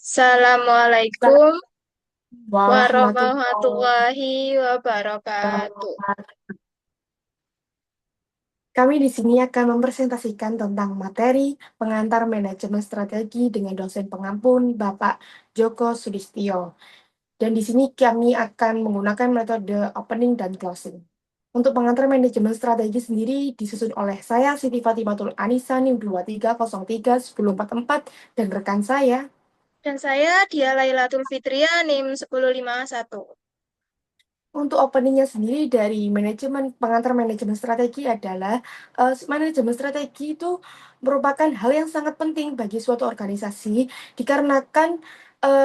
Assalamualaikum Warahmatullahi warahmatullahi wabarakatuh. wabarakatuh. Kami di sini akan mempresentasikan tentang materi pengantar manajemen strategi dengan dosen pengampun Bapak Joko Sudistyo. Dan di sini kami akan menggunakan metode opening dan closing. Untuk pengantar manajemen strategi sendiri disusun oleh saya, Siti Fatimatul Anisa, NIM 23031044, dan rekan saya. Dan saya Dia Lailatul Fitria NIM 1051. Untuk openingnya sendiri dari pengantar manajemen strategi adalah manajemen strategi itu merupakan hal yang sangat penting bagi suatu organisasi dikarenakan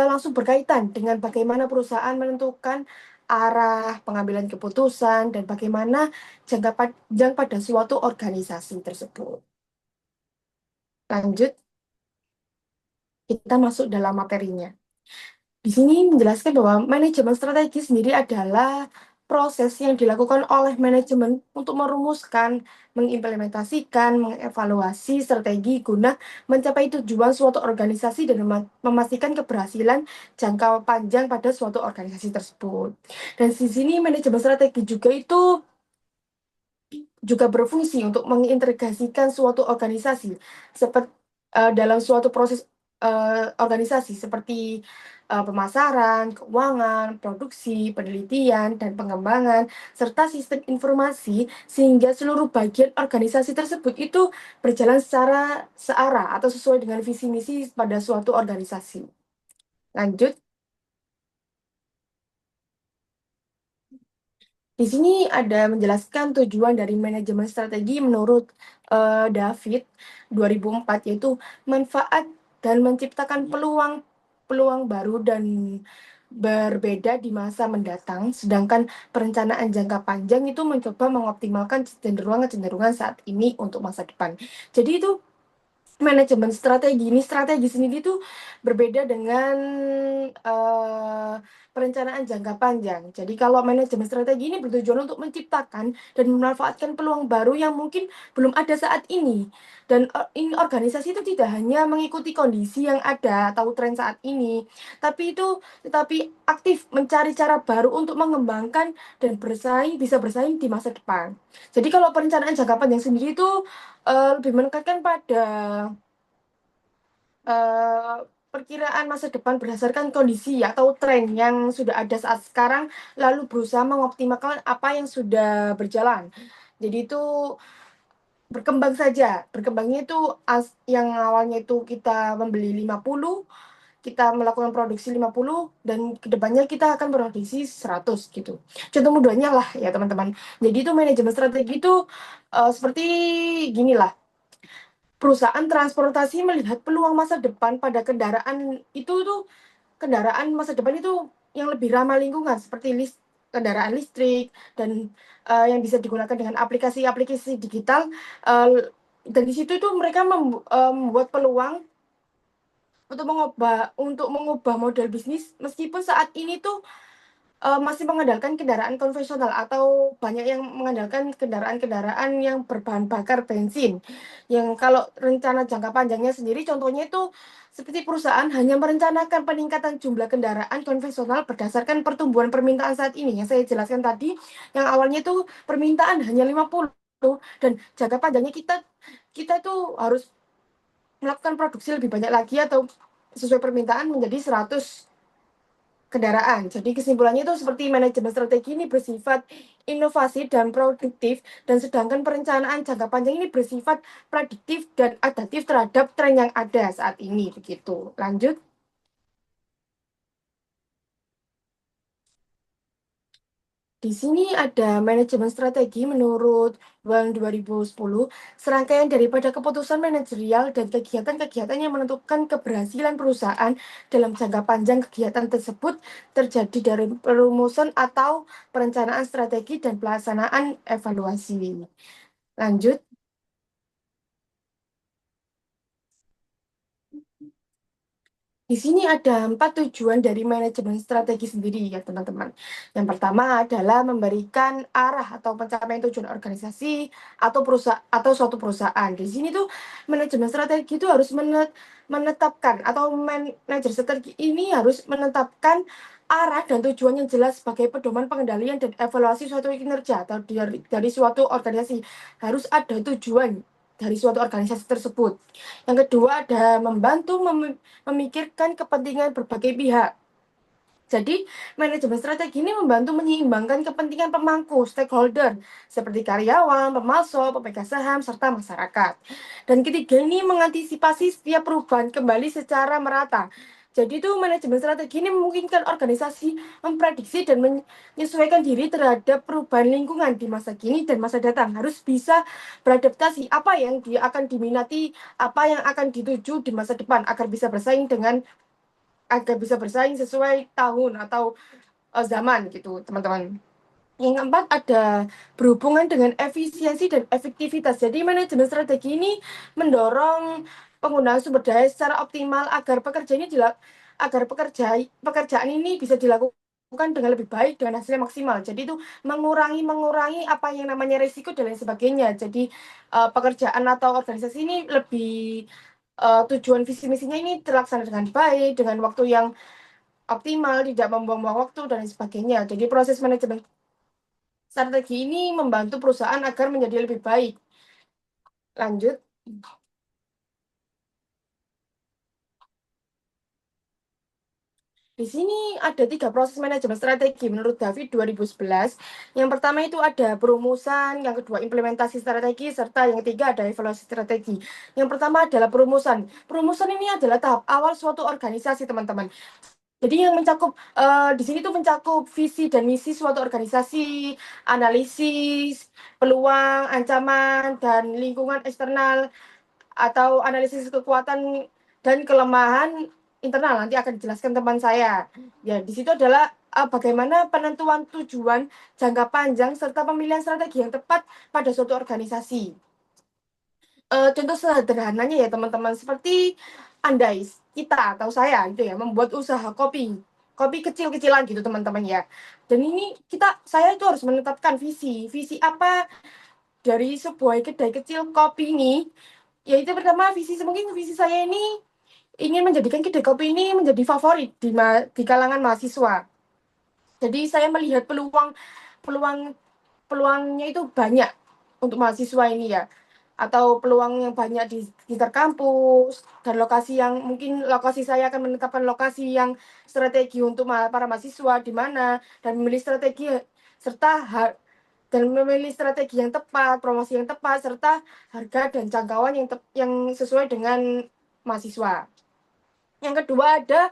langsung berkaitan dengan bagaimana perusahaan menentukan arah pengambilan keputusan dan bagaimana jangka panjang pada suatu organisasi tersebut. Lanjut, kita masuk dalam materinya. Di sini menjelaskan bahwa manajemen strategi sendiri adalah proses yang dilakukan oleh manajemen untuk merumuskan, mengimplementasikan, mengevaluasi strategi guna mencapai tujuan suatu organisasi dan memastikan keberhasilan jangka panjang pada suatu organisasi tersebut. Dan di sini manajemen strategi juga itu juga berfungsi untuk mengintegrasikan suatu organisasi seperti dalam suatu proses organisasi seperti pemasaran, keuangan, produksi, penelitian, dan pengembangan, serta sistem informasi sehingga seluruh bagian organisasi tersebut itu berjalan secara searah atau sesuai dengan visi misi pada suatu organisasi. Lanjut. Di sini ada menjelaskan tujuan dari manajemen strategi menurut David 2004, yaitu manfaat dan menciptakan peluang baru dan berbeda di masa mendatang, sedangkan perencanaan jangka panjang itu mencoba mengoptimalkan kecenderungan-kecenderungan saat ini untuk masa depan. Jadi itu manajemen strategi sendiri itu berbeda dengan eh, perencanaan jangka panjang. Jadi kalau manajemen strategi ini bertujuan untuk menciptakan dan memanfaatkan peluang baru yang mungkin belum ada saat ini. Dan ini organisasi itu tidak hanya mengikuti kondisi yang ada atau tren saat ini, tetapi aktif mencari cara baru untuk mengembangkan dan bisa bersaing di masa depan. Jadi kalau perencanaan jangka panjang sendiri itu lebih menekankan pada eh, perkiraan masa depan berdasarkan kondisi atau tren yang sudah ada saat sekarang, lalu berusaha mengoptimalkan apa yang sudah berjalan. Jadi itu berkembang saja. Berkembangnya itu yang awalnya itu kita membeli 50, kita melakukan produksi 50 dan kedepannya kita akan produksi 100 gitu. Contoh mudahnya lah ya teman-teman. Jadi itu manajemen strategi itu seperti gini lah. Perusahaan transportasi melihat peluang masa depan pada kendaraan masa depan itu yang lebih ramah lingkungan seperti kendaraan listrik dan yang bisa digunakan dengan aplikasi-aplikasi digital, uh, dan di situ itu mereka membuat peluang untuk mengubah model bisnis meskipun saat ini tuh masih mengandalkan kendaraan konvensional atau banyak yang mengandalkan kendaraan-kendaraan yang berbahan bakar bensin. Yang kalau rencana jangka panjangnya sendiri, contohnya itu seperti perusahaan hanya merencanakan peningkatan jumlah kendaraan konvensional berdasarkan pertumbuhan permintaan saat ini. Yang saya jelaskan tadi, yang awalnya itu permintaan hanya 50 dan jangka panjangnya kita tuh harus melakukan produksi lebih banyak lagi atau sesuai permintaan menjadi 100 kendaraan. Jadi kesimpulannya itu seperti manajemen strategi ini bersifat inovasi dan produktif, dan sedangkan perencanaan jangka panjang ini bersifat prediktif dan adaptif terhadap tren yang ada saat ini. Begitu. Lanjut. Di sini ada manajemen strategi menurut Wang 2010, serangkaian daripada keputusan manajerial dan kegiatan-kegiatan yang menentukan keberhasilan perusahaan dalam jangka panjang. Kegiatan tersebut terjadi dari perumusan atau perencanaan strategi dan pelaksanaan evaluasi. Lanjut. Di sini ada 4 tujuan dari manajemen strategi sendiri ya teman-teman. Yang pertama adalah memberikan arah atau pencapaian tujuan organisasi atau perusahaan atau suatu perusahaan. Di sini tuh manajemen strategi itu harus menetapkan atau manajer strategi ini harus menetapkan arah dan tujuan yang jelas sebagai pedoman pengendalian dan evaluasi suatu kinerja atau dari suatu organisasi. Harus ada tujuan dari suatu organisasi tersebut. Yang kedua ada membantu memikirkan kepentingan berbagai pihak. Jadi, manajemen strategi ini membantu menyeimbangkan kepentingan pemangku, stakeholder, seperti karyawan, pemasok, pemegang saham, serta masyarakat. Dan ketiga ini mengantisipasi setiap perubahan kembali secara merata. Jadi itu manajemen strategi ini memungkinkan organisasi memprediksi dan menyesuaikan diri terhadap perubahan lingkungan di masa kini dan masa datang. Harus bisa beradaptasi apa yang akan diminati, apa yang akan dituju di masa depan agar bisa bersaing sesuai tahun atau zaman gitu, teman-teman. Yang keempat ada berhubungan dengan efisiensi dan efektivitas. Jadi manajemen strategi ini mendorong penggunaan sumber daya secara optimal agar pekerjaan ini bisa dilakukan dengan lebih baik dengan hasilnya maksimal. Jadi itu mengurangi apa yang namanya risiko dan lain sebagainya. Jadi pekerjaan atau organisasi ini lebih tujuan visi misinya ini terlaksana dengan baik, dengan waktu yang optimal, tidak membuang-buang waktu dan lain sebagainya. Jadi proses manajemen strategi ini membantu perusahaan agar menjadi lebih baik. Lanjut. Di sini ada 3 proses manajemen strategi menurut David 2011. Yang pertama itu ada perumusan, yang kedua implementasi strategi, serta yang ketiga ada evaluasi strategi. Yang pertama adalah perumusan. Perumusan ini adalah tahap awal suatu organisasi, teman-teman. Jadi yang di sini tuh mencakup visi dan misi suatu organisasi, analisis, peluang, ancaman, dan lingkungan eksternal, atau analisis kekuatan dan kelemahan internal. Nanti akan dijelaskan teman saya. Ya, di situ adalah bagaimana penentuan tujuan jangka panjang serta pemilihan strategi yang tepat pada suatu organisasi. Contoh sederhananya ya teman-teman, seperti andai kita atau saya itu ya membuat usaha kopi kecil-kecilan gitu teman-teman ya. Dan ini saya itu harus menetapkan visi apa dari sebuah kedai kecil kopi ini. Yaitu pertama mungkin visi saya ini ingin menjadikan kedai kopi ini menjadi favorit di kalangan mahasiswa. Jadi saya melihat peluang peluangnya itu banyak untuk mahasiswa ini ya, atau peluang yang banyak di sekitar kampus dan lokasi saya akan menetapkan lokasi yang strategi untuk para mahasiswa di mana, dan memilih strategi serta dan memilih strategi yang tepat, promosi yang tepat, serta harga dan jangkauan yang sesuai dengan mahasiswa. Yang kedua ada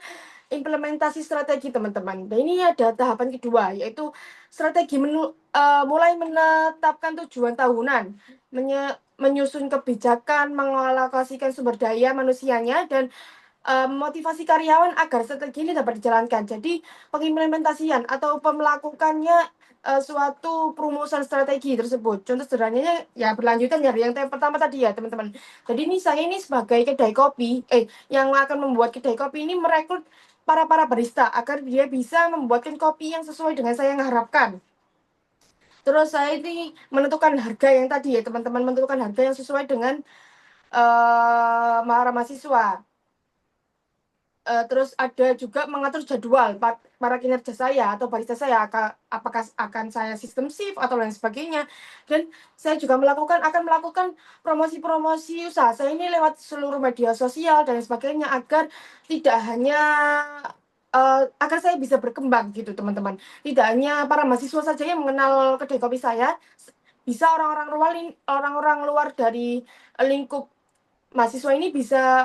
implementasi strategi, teman-teman. Dan ini ada tahapan kedua, yaitu strategi mulai menetapkan tujuan tahunan, menyusun kebijakan, mengalokasikan sumber daya manusianya, dan motivasi karyawan agar strategi ini dapat dijalankan. Jadi pengimplementasian atau pemelakukannya suatu perumusan strategi tersebut. Contoh sederhananya ya berlanjutan dari yang pertama tadi ya teman-teman. Jadi saya ini sebagai kedai kopi, yang akan membuat kedai kopi ini merekrut para barista agar dia bisa membuatkan kopi yang sesuai dengan saya yang harapkan. Terus saya ini menentukan harga yang tadi ya teman-teman, menentukan harga yang sesuai dengan para mahasiswa. Terus ada juga mengatur jadwal para kinerja saya atau barista saya, apakah akan saya sistem shift atau lain sebagainya. Dan saya juga akan melakukan promosi-promosi usaha saya ini lewat seluruh media sosial dan sebagainya, agar tidak hanya agar saya bisa berkembang gitu teman-teman. Tidak hanya para mahasiswa saja yang mengenal kedai kopi saya, bisa orang-orang luar dari lingkup mahasiswa ini bisa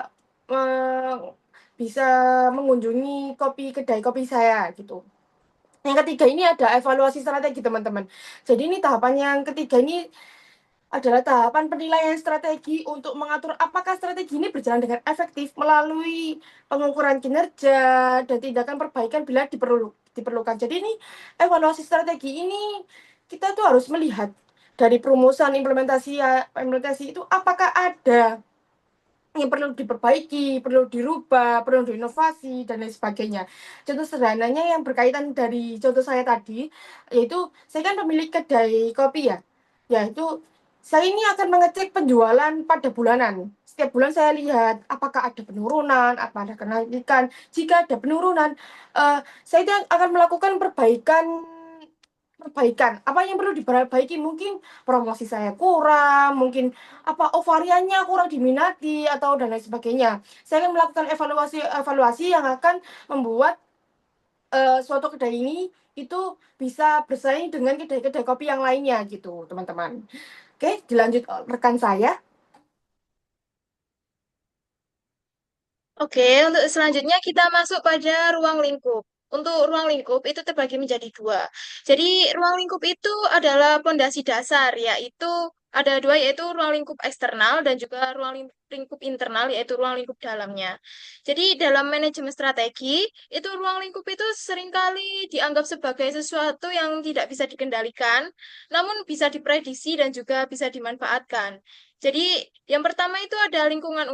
mengunjungi kedai kopi saya gitu. Yang ketiga ini ada evaluasi strategi, teman-teman. Jadi ini tahapan yang ketiga ini adalah tahapan penilaian strategi untuk mengatur apakah strategi ini berjalan dengan efektif melalui pengukuran kinerja dan tindakan perbaikan bila diperlukan. Jadi ini evaluasi strategi ini kita tuh harus melihat dari perumusan implementasi itu apakah ada yang perlu diperbaiki, perlu dirubah, perlu diinovasi, dan lain sebagainya. Contoh sederhananya yang berkaitan dari contoh saya tadi, yaitu saya kan pemilik kedai kopi ya, yaitu saya ini akan mengecek penjualan pada bulanan. Setiap bulan saya lihat apakah ada penurunan, apa ada kenaikan. Jika ada penurunan, saya itu akan melakukan perbaikan perbaikan. Apa yang perlu diperbaiki? Mungkin promosi saya kurang, mungkin apa variannya kurang diminati atau dan lain sebagainya. Saya akan melakukan evaluasi yang akan membuat suatu kedai ini itu bisa bersaing dengan kedai-kedai kopi yang lainnya gitu, teman-teman. Oke, dilanjut rekan saya. Oke, untuk selanjutnya kita masuk pada ruang lingkup. Untuk ruang lingkup itu terbagi menjadi dua. Jadi ruang lingkup itu adalah pondasi dasar, yaitu ada dua, yaitu ruang lingkup eksternal dan juga ruang lingkup internal, yaitu ruang lingkup dalamnya. Jadi dalam manajemen strategi, itu ruang lingkup itu seringkali dianggap sebagai sesuatu yang tidak bisa dikendalikan, namun bisa diprediksi dan juga bisa dimanfaatkan. Jadi yang pertama itu ada lingkungan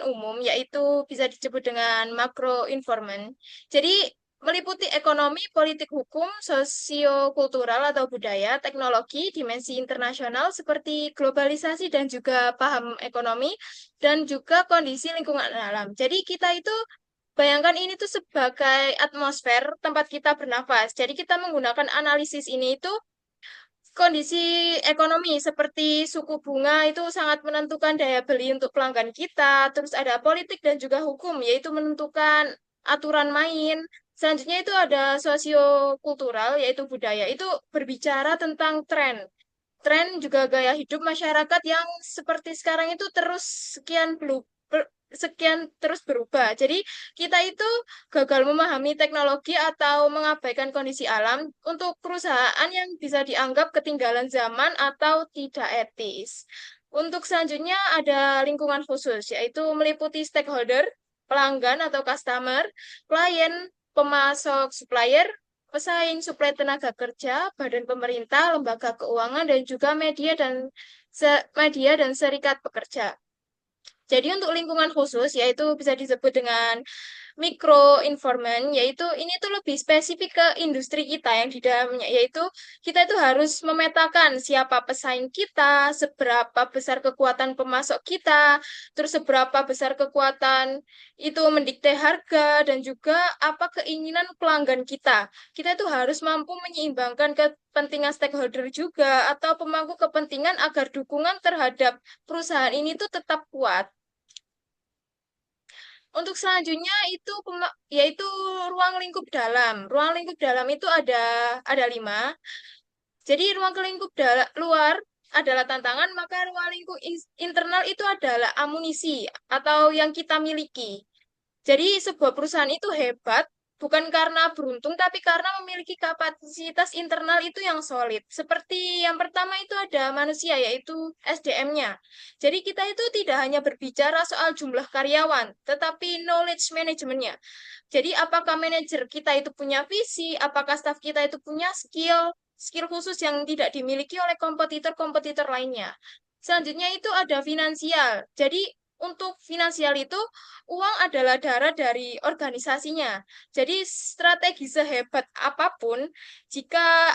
umum, yaitu bisa disebut dengan makro environment. Jadi meliputi ekonomi, politik, hukum, sosiokultural atau budaya, teknologi, dimensi internasional seperti globalisasi dan juga paham ekonomi, dan juga kondisi lingkungan alam. Jadi kita itu bayangkan ini tuh sebagai atmosfer tempat kita bernafas. Jadi kita menggunakan analisis ini itu kondisi ekonomi seperti suku bunga itu sangat menentukan daya beli untuk pelanggan kita. Terus ada politik dan juga hukum, yaitu menentukan aturan main. Selanjutnya itu ada sosiokultural, yaitu budaya. Itu berbicara tentang tren. Tren juga gaya hidup masyarakat yang seperti sekarang itu terus sekian terus berubah. Jadi kita itu gagal memahami teknologi atau mengabaikan kondisi alam untuk perusahaan yang bisa dianggap ketinggalan zaman atau tidak etis. Untuk selanjutnya ada lingkungan khusus, yaitu meliputi stakeholder, pelanggan atau customer, klien, pemasok, supplier, pesaing, suplai tenaga kerja, badan pemerintah, lembaga keuangan, dan juga media dan serikat pekerja. Jadi untuk lingkungan khusus, yaitu bisa disebut dengan mikro environment, yaitu ini tuh lebih spesifik ke industri kita yang di dalamnya, yaitu kita itu harus memetakan siapa pesaing kita, seberapa besar kekuatan pemasok kita, terus seberapa besar kekuatan itu mendikte harga, dan juga apa keinginan pelanggan kita. Kita itu harus mampu menyeimbangkan kepentingan stakeholder juga, atau pemangku kepentingan agar dukungan terhadap perusahaan ini tuh tetap kuat. Untuk selanjutnya itu yaitu ruang lingkup dalam. Ruang lingkup dalam itu ada 5. Jadi ruang lingkup luar adalah tantangan, maka ruang lingkup internal itu adalah amunisi atau yang kita miliki. Jadi sebuah perusahaan itu hebat bukan karena beruntung, tapi karena memiliki kapasitas internal itu yang solid. Seperti yang pertama itu ada manusia, yaitu SDM-nya. Jadi kita itu tidak hanya berbicara soal jumlah karyawan, tetapi knowledge management-nya. Jadi apakah manajer kita itu punya visi, apakah staf kita itu punya skill khusus yang tidak dimiliki oleh kompetitor-kompetitor lainnya. Selanjutnya itu ada finansial. Jadi untuk finansial itu uang adalah darah dari organisasinya. Jadi strategi sehebat apapun, jika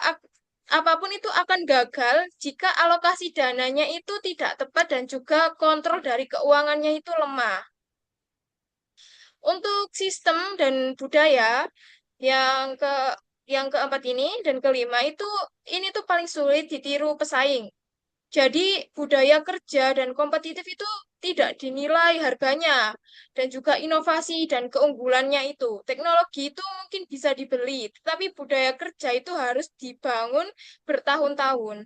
apapun itu akan gagal jika alokasi dananya itu tidak tepat dan juga kontrol dari keuangannya itu lemah. Untuk sistem dan budaya yang ke yang keempat ini dan kelima itu ini tuh paling sulit ditiru pesaing. Jadi budaya kerja dan kompetitif itu tidak dinilai harganya dan juga inovasi dan keunggulannya itu. Teknologi itu mungkin bisa dibeli, tetapi budaya kerja itu harus dibangun bertahun-tahun.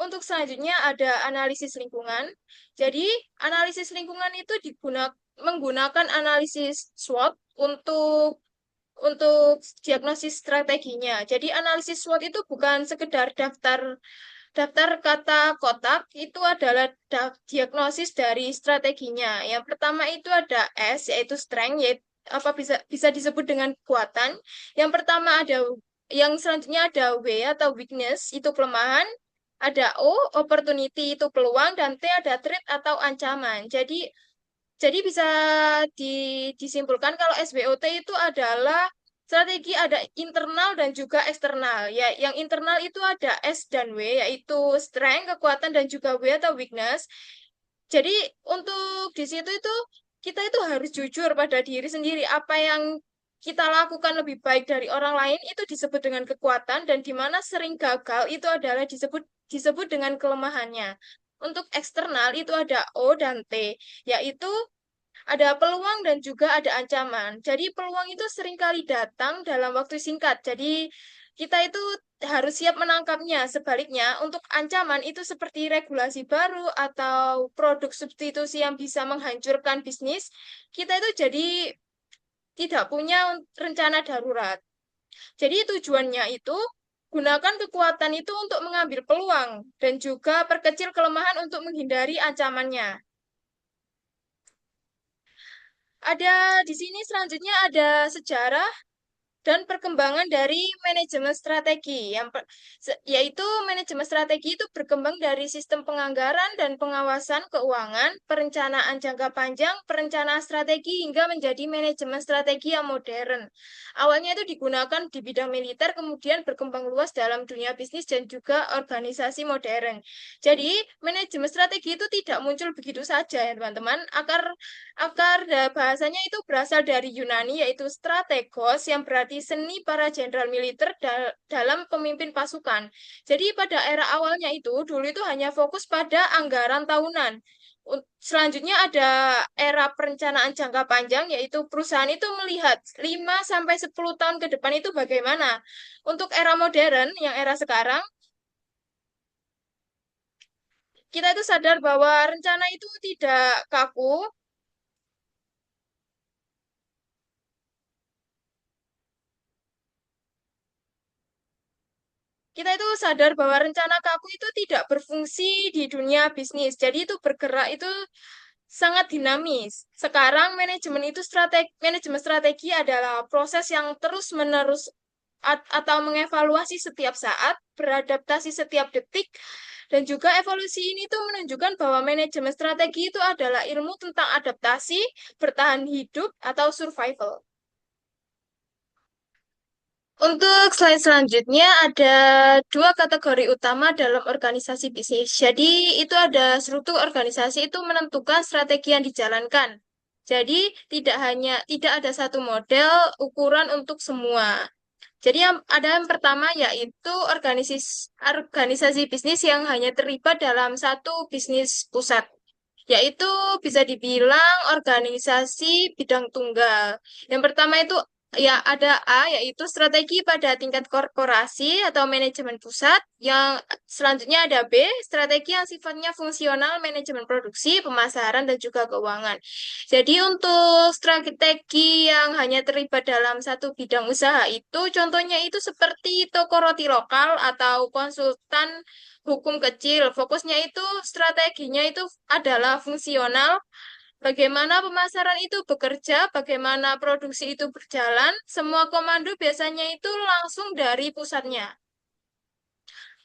Untuk selanjutnya ada analisis lingkungan. Jadi analisis lingkungan itu menggunakan analisis SWOT untuk diagnosis strateginya. Jadi analisis SWOT itu bukan sekedar daftar kata kotak, itu adalah diagnosis dari strateginya. Yang pertama itu ada S, yaitu strength, yaitu apa bisa disebut dengan kekuatan. Yang pertama ada yang selanjutnya ada W atau weakness, itu kelemahan. Ada O, opportunity itu peluang, dan T ada threat atau ancaman. Jadi bisa disimpulkan kalau SWOT itu adalah strategi ada internal dan juga eksternal. Ya, yang internal itu ada S dan W, yaitu strength, kekuatan, dan juga W atau weakness. Jadi untuk di situ itu kita itu harus jujur pada diri sendiri. Apa yang kita lakukan lebih baik dari orang lain itu disebut dengan kekuatan, dan di mana sering gagal itu adalah disebut disebut dengan kelemahannya. Untuk eksternal itu ada O dan T, yaitu ada peluang dan juga ada ancaman. Jadi peluang itu seringkali datang dalam waktu singkat. Jadi kita itu harus siap menangkapnya. Sebaliknya, untuk ancaman itu seperti regulasi baru atau produk substitusi yang bisa menghancurkan bisnis, kita itu jadi tidak punya rencana darurat. Jadi tujuannya itu gunakan kekuatan itu untuk mengambil peluang dan juga perkecil kelemahan untuk menghindari ancamannya. Ada di sini selanjutnya ada sejarah dan perkembangan dari manajemen strategi yaitu manajemen strategi itu berkembang dari sistem penganggaran dan pengawasan keuangan, perencanaan jangka panjang, perencanaan strategi hingga menjadi manajemen strategi yang modern. Awalnya itu digunakan di bidang militer, kemudian berkembang luas dalam dunia bisnis dan juga organisasi modern. Jadi, manajemen strategi itu tidak muncul begitu saja ya teman-teman. Akar Akar bahasanya itu berasal dari Yunani, yaitu strategos, yang berarti seni para jenderal militer dalam pemimpin pasukan. Jadi pada era awalnya itu, dulu itu hanya fokus pada anggaran tahunan. Selanjutnya ada era perencanaan jangka panjang, yaitu perusahaan itu melihat 5 sampai 10 tahun ke depan itu bagaimana. Untuk era modern, yang era sekarang, kita itu sadar bahwa rencana itu tidak kaku. Kita itu sadar bahwa rencana kaku itu tidak berfungsi di dunia bisnis. Jadi itu bergerak itu sangat dinamis. Sekarang manajemen strategi adalah proses yang terus-menerus atau mengevaluasi setiap saat, beradaptasi setiap detik, dan juga evolusi ini tuh menunjukkan bahwa manajemen strategi itu adalah ilmu tentang adaptasi, bertahan hidup, atau survival. Untuk slide selanjutnya ada dua kategori utama dalam organisasi bisnis. Jadi itu ada struktur organisasi itu menentukan strategi yang dijalankan. Jadi tidak ada satu model ukuran untuk semua. Jadi yang pertama yaitu organisasi bisnis yang hanya terlibat dalam satu bisnis pusat, yaitu bisa dibilang organisasi bidang tunggal. Yang pertama itu ya ada A, yaitu strategi pada tingkat korporasi atau manajemen pusat. Yang selanjutnya ada B, strategi yang sifatnya fungsional, manajemen produksi, pemasaran, dan juga keuangan. Jadi untuk strategi yang hanya terlibat dalam satu bidang usaha itu, contohnya itu seperti toko roti lokal atau konsultan hukum kecil. Fokusnya itu strateginya itu adalah fungsional, bagaimana pemasaran itu bekerja, bagaimana produksi itu berjalan, semua komando biasanya itu langsung dari pusatnya.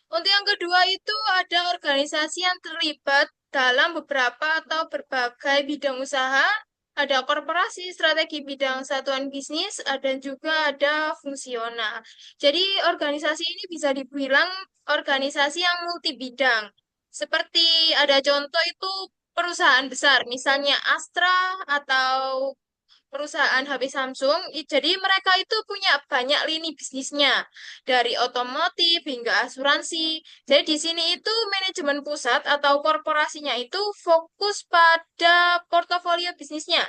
Untuk yang kedua itu ada organisasi yang terlibat dalam beberapa atau berbagai bidang usaha, ada korporasi, strategi bidang satuan bisnis, dan juga ada fungsional. Jadi organisasi ini bisa dibilang organisasi yang multi bidang. Seperti ada contoh itu perusahaan besar, misalnya Astra atau perusahaan HP Samsung. Jadi mereka itu punya banyak lini bisnisnya, dari otomotif hingga asuransi. Jadi di sini itu manajemen pusat atau korporasinya itu fokus pada portofolio bisnisnya.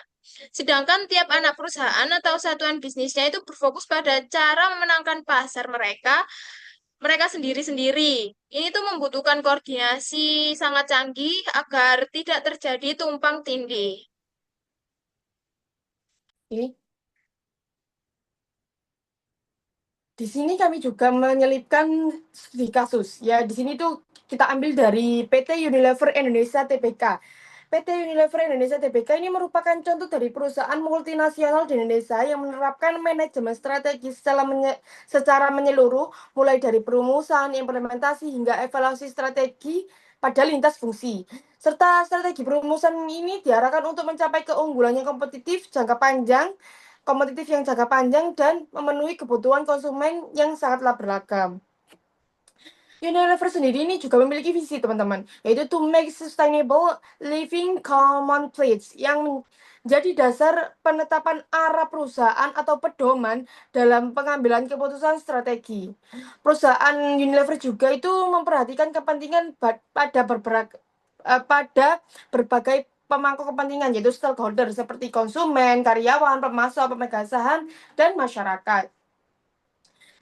Sedangkan tiap anak perusahaan atau satuan bisnisnya itu berfokus pada cara memenangkan pasar mereka sendiri-sendiri. Ini tuh membutuhkan koordinasi sangat canggih agar tidak terjadi tumpang tindih. Oke. Di sini kami juga menyelipkan studi kasus. Ya, di sini tuh kita ambil dari PT Unilever Indonesia Tbk. PT Unilever Indonesia Tbk ini merupakan contoh dari perusahaan multinasional di Indonesia yang menerapkan manajemen strategi secara menyeluruh, mulai dari perumusan, implementasi, hingga evaluasi strategi pada lintas fungsi. Serta strategi perumusan ini diarahkan untuk mencapai keunggulan yang kompetitif yang jangka panjang dan memenuhi kebutuhan konsumen yang sangatlah beragam. Unilever sendiri ini juga memiliki visi teman-teman, yaitu to make sustainable living commonplace yang menjadi dasar penetapan arah perusahaan atau pedoman dalam pengambilan keputusan strategi. Perusahaan Unilever juga itu memperhatikan kepentingan pada berbagai pemangku kepentingan, yaitu stakeholder seperti konsumen, karyawan, pemasok, pemegang saham, dan masyarakat.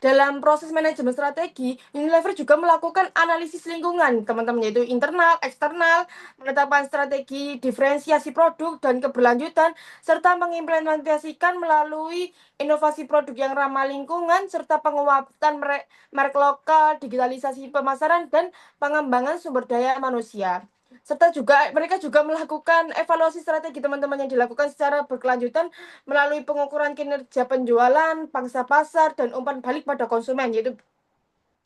Dalam proses manajemen strategi, Unilever juga melakukan analisis lingkungan, teman-teman, yaitu internal, eksternal, penetapan strategi, diferensiasi produk, dan keberlanjutan, serta mengimplementasikan melalui inovasi produk yang ramah lingkungan, serta penguatan merek lokal, digitalisasi pemasaran, dan pengembangan sumber daya manusia. Serta juga mereka juga melakukan evaluasi strategi teman-teman yang dilakukan secara berkelanjutan melalui pengukuran kinerja penjualan, pangsa pasar, dan umpan balik pada konsumen, yaitu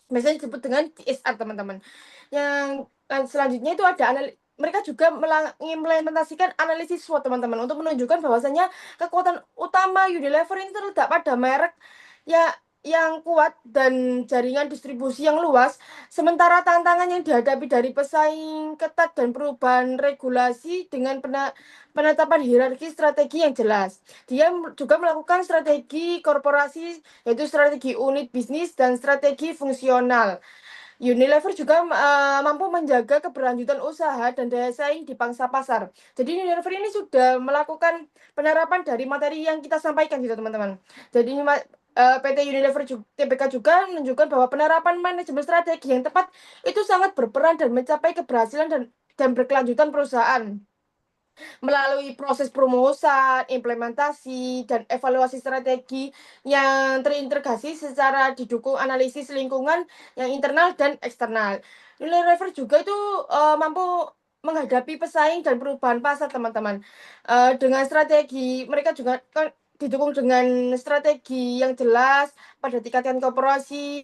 biasanya disebut dengan CSR teman-teman. Yang selanjutnya itu ada mereka juga mengimplementasikan analisis SWOT teman-teman untuk menunjukkan bahwasanya kekuatan utama Unilever ini terletak pada merek ya yang kuat dan jaringan distribusi yang luas, sementara tantangan yang dihadapi dari pesaing ketat dan perubahan regulasi dengan penetapan hierarki strategi yang jelas. Dia juga melakukan strategi korporasi, yaitu strategi unit bisnis dan strategi fungsional. Unilever juga mampu menjaga keberlanjutan usaha dan daya saing di pangsa pasar. Jadi Unilever ini sudah melakukan penerapan dari materi yang kita sampaikan gitu teman-teman. Jadi PT Unilever TBK juga menunjukkan bahwa penerapan manajemen strategi yang tepat itu sangat berperan dan mencapai keberhasilan dan berkelanjutan perusahaan melalui proses perumusan, implementasi, dan evaluasi strategi yang terintegrasi secara didukung analisis lingkungan yang internal dan eksternal. Unilever juga itu mampu menghadapi pesaing dan perubahan pasar teman-teman. Dengan strategi mereka juga didukung dengan strategi yang jelas pada tingkatan korporasi,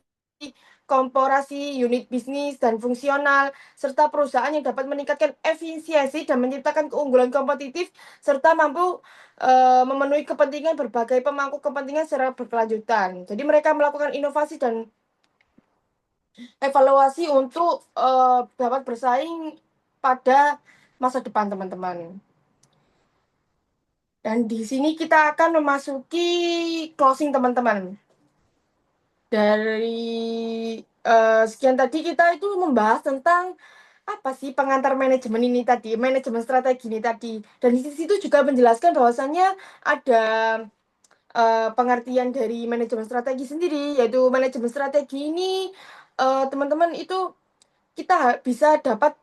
unit bisnis, dan fungsional, serta perusahaan yang dapat meningkatkan efisiensi dan menciptakan keunggulan kompetitif, serta mampu memenuhi kepentingan berbagai pemangku kepentingan secara berkelanjutan. Jadi mereka melakukan inovasi dan evaluasi untuk dapat bersaing pada masa depan, teman-teman. Dan di sini kita akan memasuki closing, teman-teman. Dari sekian tadi kita itu membahas tentang apa sih pengantar manajemen ini tadi, manajemen strategi ini tadi. Dan di situ juga menjelaskan bahwasannya ada pengertian dari manajemen strategi sendiri, yaitu manajemen strategi ini teman-teman itu kita bisa dapat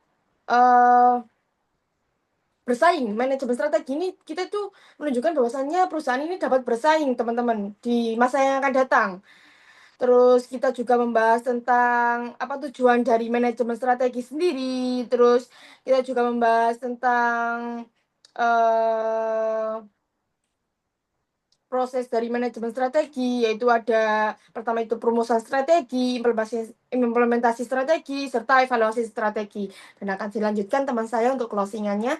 bersaing. Manajemen strategi ini kita tuh menunjukkan bahwasannya perusahaan ini dapat bersaing teman-teman di masa yang akan datang. Terus kita juga membahas tentang apa tujuan dari manajemen strategi sendiri. Terus kita juga membahas tentang proses dari manajemen strategi, yaitu ada pertama itu perumusan strategi, implementasi strategi, serta evaluasi strategi. Dan akan dilanjutkan teman saya untuk closingannya.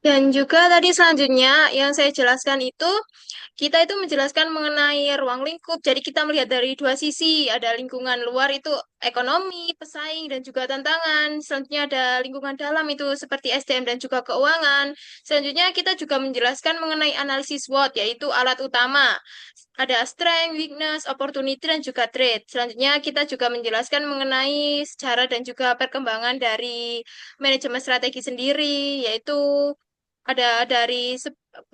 Dan juga tadi selanjutnya yang saya jelaskan itu, kita itu menjelaskan mengenai ruang lingkup. Jadi kita melihat dari dua sisi, ada lingkungan luar itu ekonomi, pesaing, dan juga tantangan. Selanjutnya ada lingkungan dalam itu seperti SDM dan juga keuangan. Selanjutnya kita juga menjelaskan mengenai analisis SWOT, yaitu alat utama. Ada strength, weakness, opportunity, dan juga threat. Selanjutnya kita juga menjelaskan mengenai sejarah dan juga perkembangan dari manajemen strategi sendiri, yaitu ada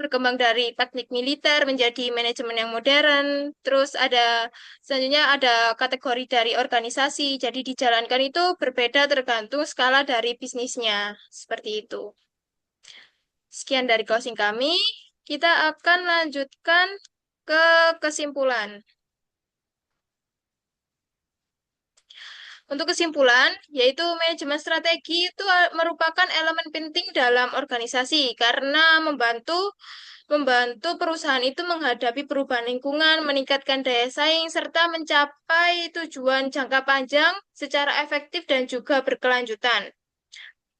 berkembang dari teknik militer menjadi manajemen yang modern. Terus selanjutnya ada kategori dari organisasi. Jadi dijalankan itu berbeda tergantung skala dari bisnisnya. Seperti itu. Sekian dari closing kami. Kita akan lanjutkan ke kesimpulan. Untuk kesimpulan, yaitu manajemen strategi itu merupakan elemen penting dalam organisasi karena membantu perusahaan itu menghadapi perubahan lingkungan, meningkatkan daya saing, serta mencapai tujuan jangka panjang secara efektif dan juga berkelanjutan.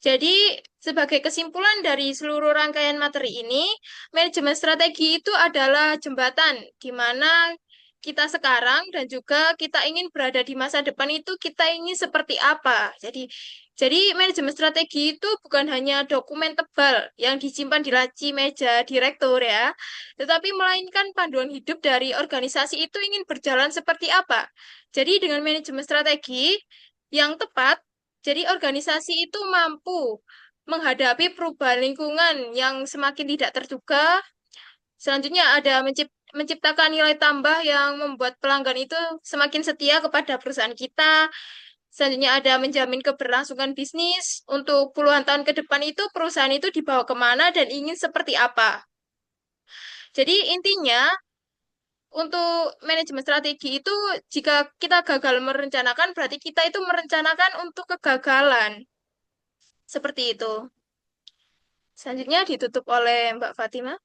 Jadi, sebagai kesimpulan dari seluruh rangkaian materi ini, manajemen strategi itu adalah jembatan di mana kita sekarang dan juga kita ingin berada di masa depan itu kita ingin seperti apa. Jadi manajemen strategi itu bukan hanya dokumen tebal yang disimpan di laci meja direktur ya, tetapi melainkan panduan hidup dari organisasi itu ingin berjalan seperti apa. Jadi dengan manajemen strategi yang tepat, jadi organisasi itu mampu menghadapi perubahan lingkungan yang semakin tidak terduga. Selanjutnya ada menciptakan nilai tambah yang membuat pelanggan itu semakin setia kepada perusahaan kita. Selanjutnya ada menjamin keberlangsungan bisnis. Untuk puluhan tahun ke depan itu perusahaan itu dibawa kemana dan ingin seperti apa. Jadi intinya untuk manajemen strategi itu jika kita gagal merencanakan berarti kita itu merencanakan untuk kegagalan. Seperti itu. Selanjutnya ditutup oleh Mbak Fatima.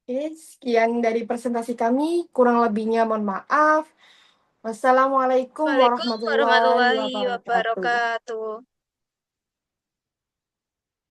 Oke, sekian dari presentasi kami. Kurang lebihnya mohon maaf. Wassalamualaikum Waalaikumsalam warahmatullahi warahmatullahi wabarakatuh. wabarakatuh.